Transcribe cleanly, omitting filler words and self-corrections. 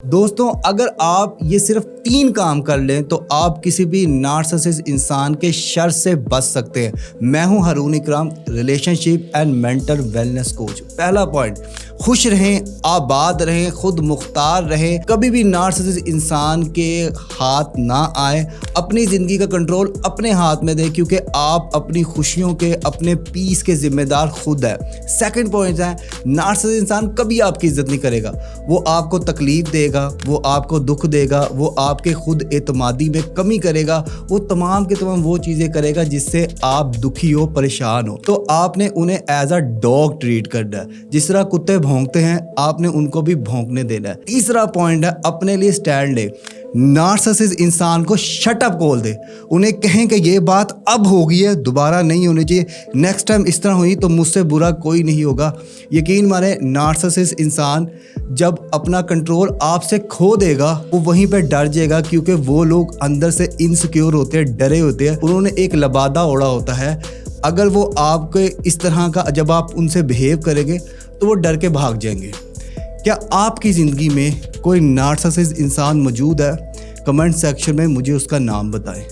दोस्तों, अगर आप ये सिर्फ 3 काम कर लें तो आप किसी भी नार्सिसिस्ट इंसान के शर से बच सकते हैं। मैं हूं हारून इकराम, relationship and mental wellness coach. पहला पॉइंट, खुश रहें, आबाद रहें, खुद मुख्तार रहें, कभी भी नार्सिसिस्ट इंसान के हाथ ना आए। अपनी ज़िंदगी का कंट्रोल अपने हाथ में दें, क्योंकि आप अपनी खुशियों के, अपने पीस के जिम्मेदार खुद है। सेकंड पॉइंट है, नार्सिसिस्ट इंसान कभी आपकी इज्जत नहीं करेगा। वो आपको तकलीफ देगा, वो आपको दुख देगा, वो आपके खुद एतमादी में कमी करेगा, वो तमाम के तमाम वो चीज़ें करेगा जिससे आप दुखी हो, परेशान हो। तो आपने उन्हें एज अ डॉग ट्रीट करना है। जिस तरह कुत्ते भौंकते हैं, आपने उनको भी भौंकने देना है। तीसरा पॉइंट है, अपने लिए स्टैंड ले। नार्सिसिस्ट इंसान को शट अप बोल दे। उन्हें कहें कि ये बात अब हो गई है, दोबारा नहीं होनी चाहिए। नेक्स्ट टाइम इस तरह हुई तो मुझसे बुरा कोई नहीं होगा। यकीन माने, नार्सिसिस्ट इंसान जब अपना कंट्रोल आपसे खो देगा, वो वहीं पे डर जाएगा, क्योंकि वो लोग अंदर से इनसिक्योर होते हैं, डरे होते हैं। उन्होंने एक लबादा ओढ़ा होता है। अगर वो आपके इस तरह का, जब आप उनसे बिहेव करेंगे तो वो डर के भाग जाएंगे। क्या आपकी ज़िंदगी में कोई नार्सिसिस्ट इंसान मौजूद है? कमेंट सेक्शन में मुझे उसका नाम बताएं।